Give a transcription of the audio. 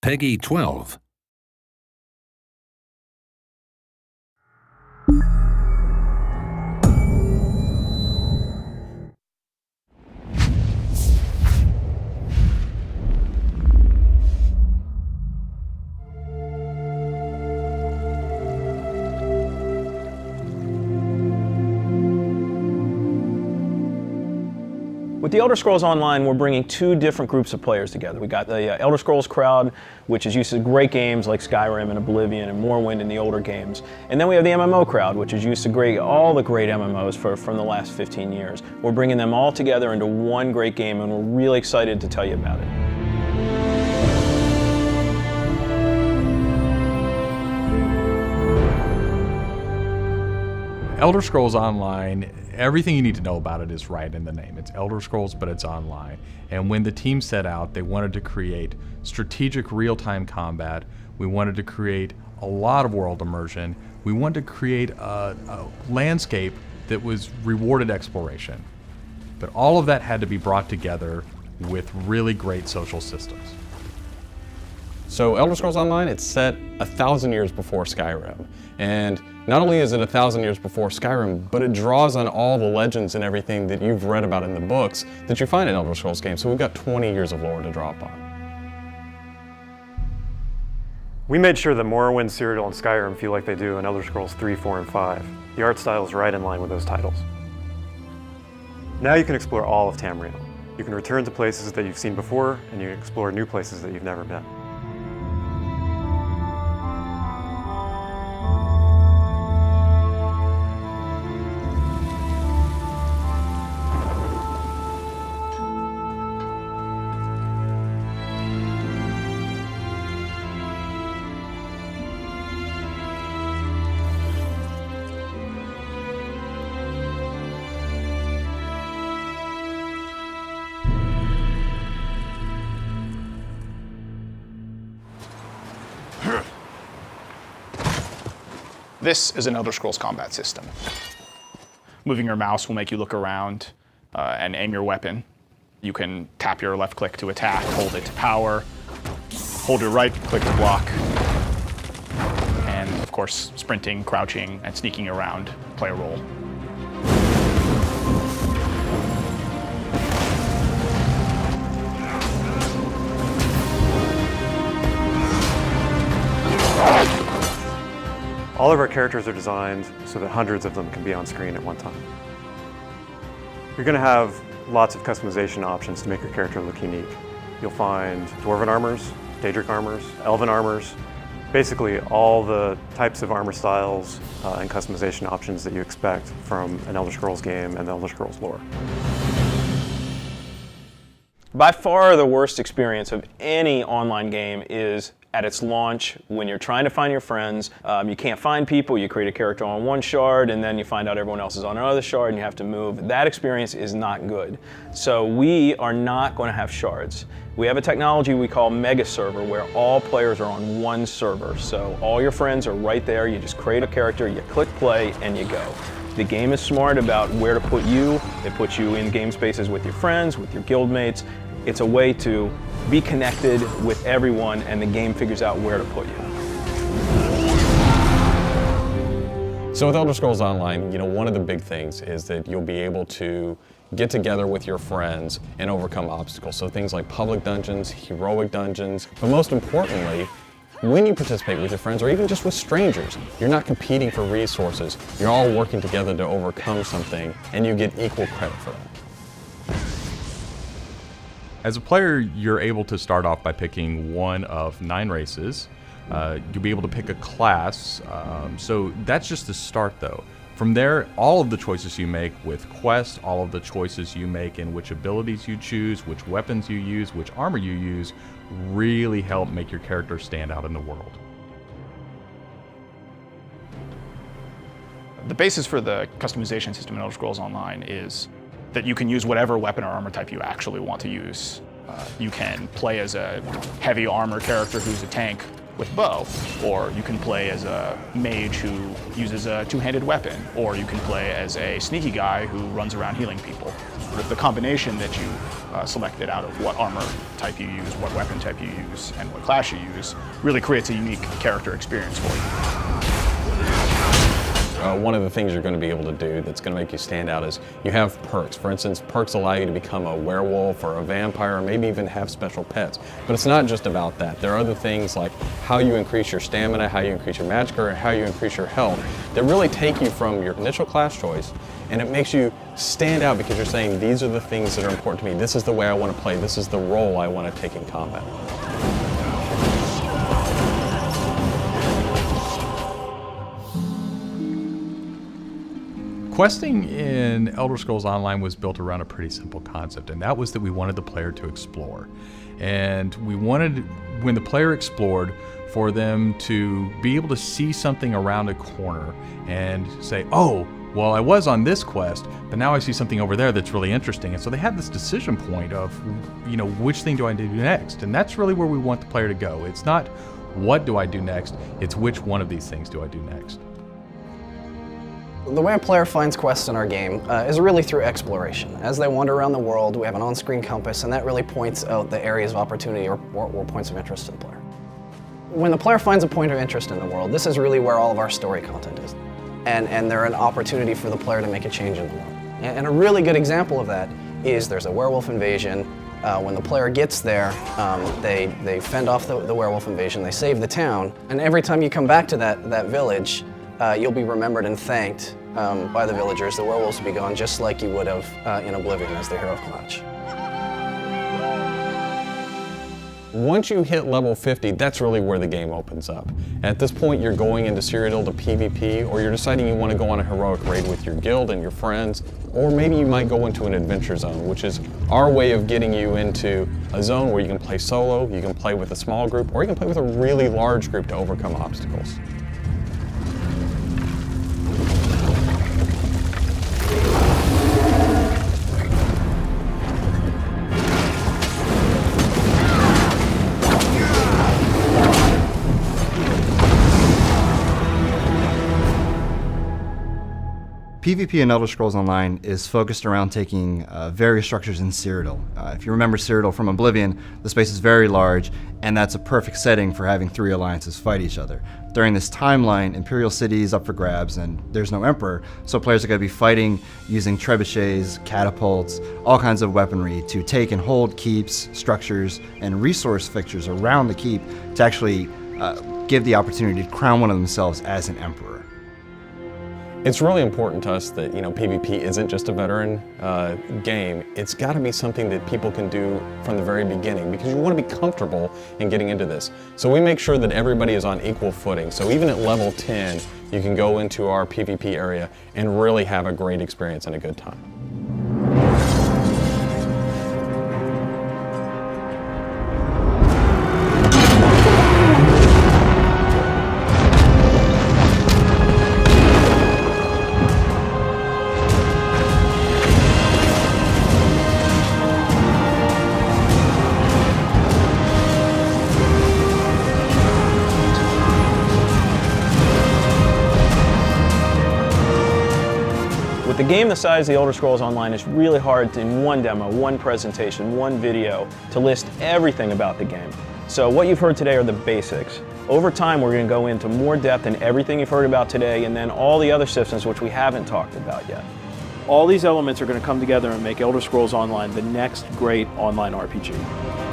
Peggy 12. With the Elder Scrolls Online, we're bringing two different groups of players together. We got the Elder Scrolls crowd, which is used to great games like Skyrim and Oblivion and Morrowind and the older games. And then we have the MMO crowd, which is used to all the great MMOs from the last 15 years. We're bringing them all together into one great game, and we're really excited to tell you about it. Elder Scrolls Online, everything you need to know about it is right in the name. It's Elder Scrolls, but it's online. And when the team set out, they wanted to create strategic real-time combat. We wanted to create a lot of world immersion. We wanted to create a landscape that was rewarded exploration. But all of that had to be brought together with really great social systems. So Elder Scrolls Online, it's set 1,000 years before Skyrim. And not only is it 1,000 years before Skyrim, but it draws on all the legends and everything that you've read about in the books that you find in Elder Scrolls games. So we've got 20 years of lore to draw upon. We made sure that Morrowind, Cyrodiil, and Skyrim feel like they do in Elder Scrolls 3, 4, and 5. The art style is right in line with those titles. Now you can explore all of Tamriel. You can return to places that you've seen before, and you can explore new places that you've never been. This is an Elder Scrolls combat system. Moving your mouse will make you look around and aim your weapon. You can tap your left click to attack, hold it to power, hold your right click to block, and of course, sprinting, crouching, and sneaking around play a role. All of our characters are designed so that hundreds of them can be on screen at one time. You're going to have lots of customization options to make your character look unique. You'll find Dwarven armors, Daedric armors, Elven armors, basically all the types of armor styles and customization options that you expect from an Elder Scrolls game and the Elder Scrolls lore. By far the worst experience of any online game is at its launch, when you're trying to find your friends, you can't find people, you create a character on one shard, and then you find out everyone else is on another shard, and you have to move. That experience is not good. So we are not going to have shards. We have a technology we call Mega Server, where all players are on one server. So all your friends are right there, you just create a character, you click play, and you go. The game is smart about where to put you. It puts you in game spaces with your friends, with your guildmates. It's a way to be connected with everyone, and the game figures out where to put you. So with Elder Scrolls Online, one of the big things is that you'll be able to get together with your friends and overcome obstacles. So things like public dungeons, heroic dungeons, but most importantly, when you participate with your friends or even just with strangers, you're not competing for resources. You're all working together to overcome something, and you get equal credit for that. As a player, you're able to start off by picking one of 9 races. You'll be able to pick a class, so that's just the start though. From there, all of the choices you make with quests, all of the choices you make in which abilities you choose, which weapons you use, which armor you use, really help make your character stand out in the world. The basis for the customization system in Elder Scrolls Online is that you can use whatever weapon or armor type you actually want to use. You can play as a heavy armor character who's a tank, with bow, or you can play as a mage who uses a two-handed weapon, or you can play as a sneaky guy who runs around healing people. Sort of the combination that you selected out of what armor type you use, what weapon type you use, and what class you use really creates a unique character experience for you. One of the things you're going to be able to do that's going to make you stand out is you have perks. For instance, perks allow you to become a werewolf or a vampire, or maybe even have special pets. But it's not just about that. There are other things like how you increase your stamina, how you increase your magic, or how you increase your health that really take you from your initial class choice, and it makes you stand out because you're saying, these are the things that are important to me. This is the way I want to play. This is the role I want to take in combat. Questing in Elder Scrolls Online was built around a pretty simple concept, and that was that we wanted the player to explore. And we wanted, when the player explored, for them to be able to see something around a corner and say, oh, well, I was on this quest, but now I see something over there that's really interesting. And so they had this decision point of, which thing do I do next? And that's really where we want the player to go. It's not what do I do next, it's which one of these things do I do next. The way a player finds quests in our game is really through exploration. As they wander around the world, we have an on-screen compass, and that really points out the areas of opportunity or points of interest to the player. When the player finds a point of interest in the world, this is really where all of our story content is. And they're an opportunity for the player to make a change in the world. And a really good example of that is there's a werewolf invasion. When the player gets there, they fend off the werewolf invasion, they save the town, and every time you come back to that village, you'll be remembered and thanked by the villagers. The werewolves will be gone just like you would have in Oblivion as the hero of Clutch. Once you hit level 50, that's really where the game opens up. At this point, you're going into Cyrodiil to PvP, or you're deciding you want to go on a heroic raid with your guild and your friends, or maybe you might go into an adventure zone, which is our way of getting you into a zone where you can play solo, you can play with a small group, or you can play with a really large group to overcome obstacles. PvP in Elder Scrolls Online is focused around taking various structures in Cyrodiil. If you remember Cyrodiil from Oblivion, the space is very large, and that's a perfect setting for having three alliances fight each other. During this timeline, Imperial City is up for grabs, and there's no Emperor, so players are going to be fighting using trebuchets, catapults, all kinds of weaponry to take and hold keeps, structures, and resource fixtures around the keep to actually give the opportunity to crown one of themselves as an Emperor. It's really important to us that PvP isn't just a veteran game. It's got to be something that people can do from the very beginning because you want to be comfortable in getting into this. So we make sure that everybody is on equal footing. So even at level 10, you can go into our PvP area and really have a great experience and a good time. With a game the size of the Elder Scrolls Online, it's really hard to, in one demo, one presentation, one video, to list everything about the game. So what you've heard today are the basics. Over time, we're going to go into more depth in everything you've heard about today, and then all the other systems which we haven't talked about yet. All these elements are going to come together and make Elder Scrolls Online the next great online RPG.